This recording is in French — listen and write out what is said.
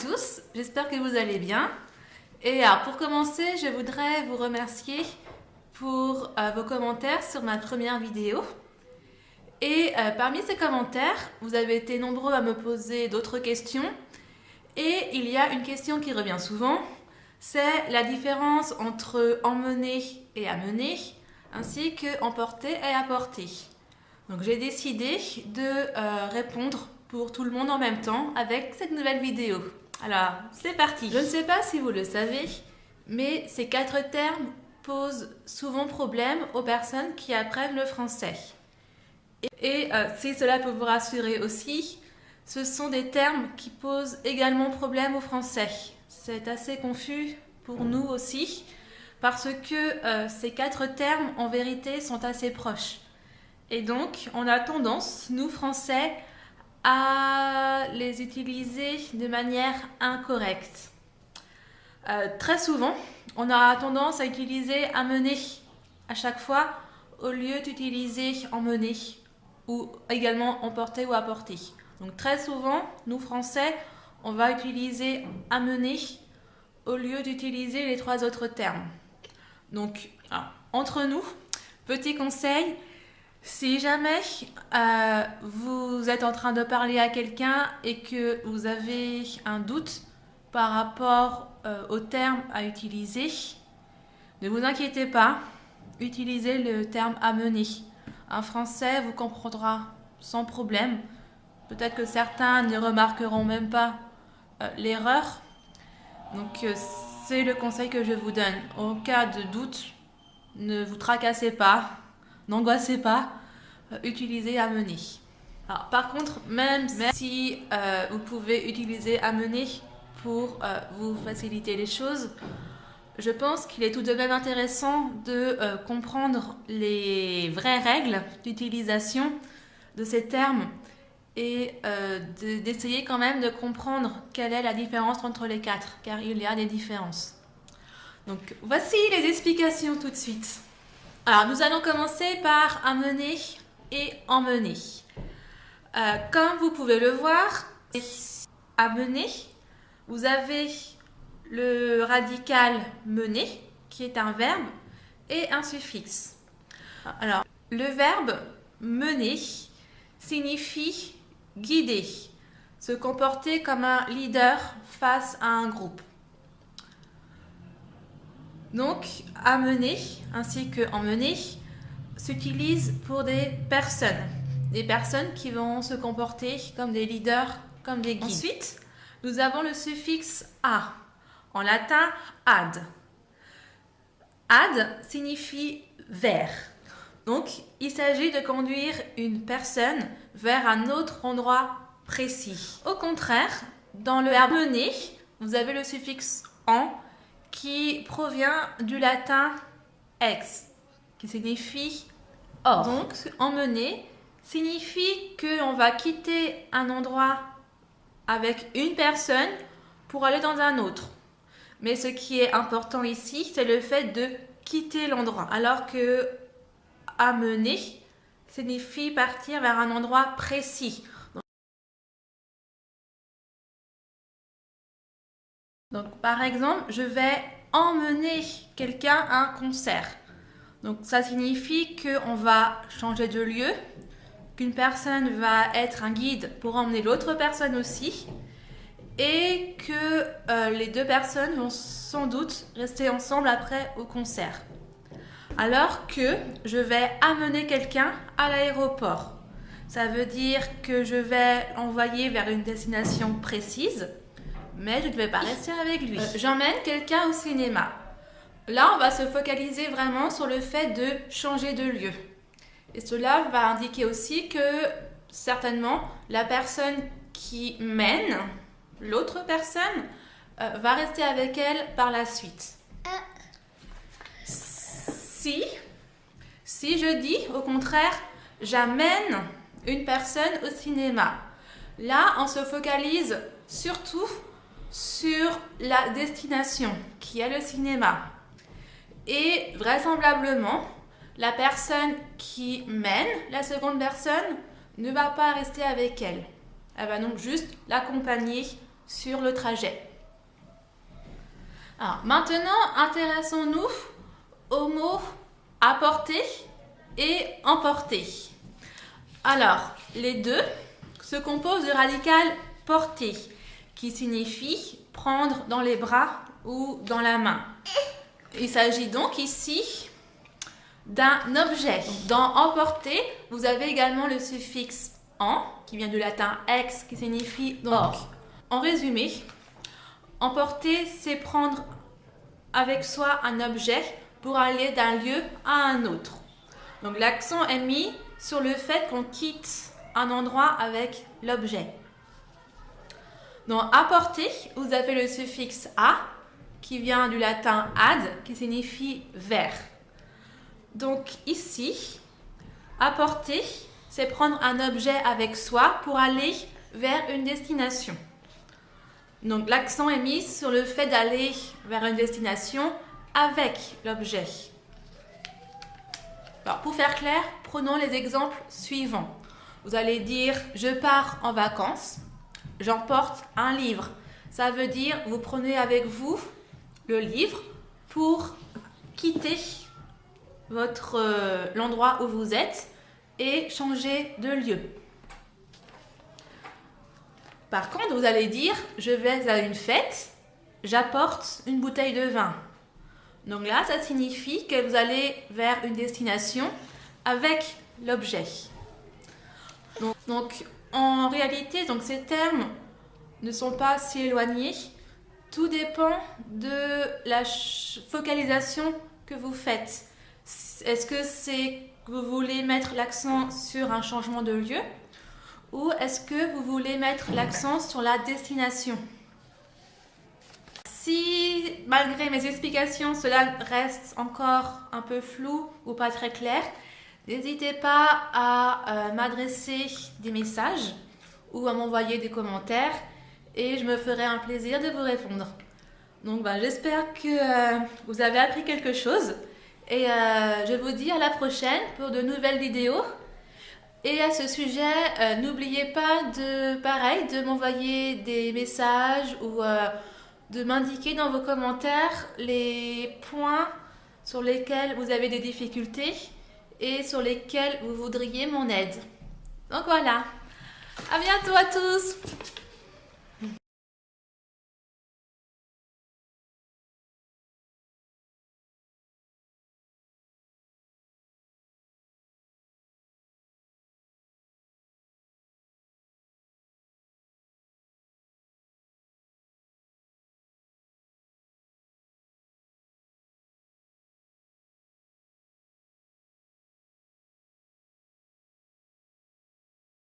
tous, j'espère que vous allez bien. Et alors, pour commencer, je voudrais vous remercier pour vos commentaires sur ma première vidéo. Et parmi ces commentaires, vous avez été nombreux à me poser d'autres questions. Et il y a une question qui revient souvent, c'est la différence entre emmener et amener, ainsi que emporter et apporter. Donc j'ai décidé de répondre pour tout le monde en même temps avec cette nouvelle vidéo. Alors, c'est parti. Je ne sais pas si vous le savez, mais ces 4 termes posent souvent problème aux personnes qui apprennent le français. Et si cela peut vous rassurer aussi, ce sont des termes qui posent également problème aux Français. C'est assez confus pour nous aussi, parce que ces 4 termes, en vérité, sont assez proches. Et donc, on a tendance, nous Français, à les utiliser de manière incorrecte. Très souvent, on a tendance à utiliser amener à chaque fois, au lieu d'utiliser emmener, ou également emporter ou apporter. Donc très souvent, nous Français, on va utiliser amener au lieu d'utiliser les 3 autres termes. Donc, entre nous, petit conseil, si jamais vous êtes en train de parler à quelqu'un et que vous avez un doute par rapport au terme à utiliser, ne vous inquiétez pas, utilisez le terme amener. Un Français vous comprendra sans problème. Peut-être que certains ne remarqueront même pas l'erreur. Donc c'est le conseil que je vous donne. En cas de doute, ne vous tracassez pas, n'angoissez pas, utilisez amener. Alors, par contre, même si vous pouvez utiliser amener pour vous faciliter les choses, je pense qu'il est tout de même intéressant de comprendre les vraies règles d'utilisation de ces termes et d'essayer quand même de comprendre quelle est la différence entre les 4, car il y a des différences. Donc voici les explications tout de suite. Alors nous allons commencer par amener et emmener. Comme vous pouvez le voir, amener, vous avez le radical mener, qui est un verbe, et un suffixe. Alors, le verbe mener signifie guider, se comporter comme un leader face à un groupe. Donc, amener ainsi que emmener s'utilisent pour des personnes qui vont se comporter comme des leaders, comme des guides. Ensuite, nous avons le suffixe a, en latin ad. Ad signifie vers. Donc, il s'agit de conduire une personne vers un autre endroit précis. Au contraire, dans le verbe mener, vous avez le suffixe en qui provient du latin ex, qui signifie hors. Donc, emmener signifie qu'on va quitter un endroit avec une personne pour aller dans un autre. Mais ce qui est important ici, c'est le fait de quitter l'endroit, alors que amener signifie partir vers un endroit précis. Donc, par exemple, je vais emmener quelqu'un à un concert. Donc, ça signifie qu'on va changer de lieu, qu'une personne va être un guide pour emmener l'autre personne aussi, et que les 2 personnes vont sans doute rester ensemble après au concert. Alors que je vais amener quelqu'un à l'aéroport. Ça veut dire que je vais l'envoyer vers une destination précise, mais je ne vais pas rester avec lui. J'emmène quelqu'un au cinéma. Là, on va se focaliser vraiment sur le fait de changer de lieu. Et cela va indiquer aussi que, certainement, la personne qui mène l'autre personne va rester avec elle par la suite. Si je dis, au contraire, j'amène une personne au cinéma, là, on se focalise surtout sur la destination, qui est le cinéma. Et vraisemblablement, la personne qui mène la seconde personne ne va pas rester avec elle. Elle va donc juste l'accompagner sur le trajet. Alors, maintenant, intéressons-nous aux mots apporter et emporter. Alors, les deux se composent du radical porter, qui signifie prendre dans les bras ou dans la main. Il s'agit donc ici d'un objet. Dans emporter, vous avez également le suffixe en, qui vient du latin ex, qui signifie donc. En résumé, emporter, c'est prendre avec soi un objet pour aller d'un lieu à un autre. Donc l'accent est mis sur le fait qu'on quitte un endroit avec l'objet. Dans apporter, vous avez le suffixe a, qui vient du latin ad, qui signifie vers. Donc ici, apporter, c'est prendre un objet avec soi pour aller vers une destination. Donc l'accent est mis sur le fait d'aller vers une destination avec l'objet. Alors pour faire clair, prenons les exemples suivants. Vous allez dire « je pars en vacances », j'emporte un livre. Ça veut dire vous prenez avec vous le livre pour quitter l'endroit où vous êtes et changer de lieu. Par contre, vous allez dire « je vais à une fête, j'apporte une bouteille de vin ». Donc là, ça signifie que vous allez vers une destination avec l'objet. Donc en réalité, ces termes ne sont pas si éloignés. Tout dépend de la focalisation que vous faites. Est-ce que vous voulez mettre l'accent sur un changement de lieu ou est-ce que vous voulez mettre l'accent sur la destination? Si, malgré mes explications, cela reste encore un peu flou ou pas très clair, n'hésitez pas à m'adresser des messages ou à m'envoyer des commentaires et je me ferai un plaisir de vous répondre. Donc, j'espère que vous avez appris quelque chose et je vous dis à la prochaine pour de nouvelles vidéos. Et à ce sujet, n'oubliez pas de m'envoyer des messages ou de m'indiquer dans vos commentaires les points sur lesquels vous avez des difficultés et sur lesquels vous voudriez mon aide. Donc voilà, à bientôt à tous!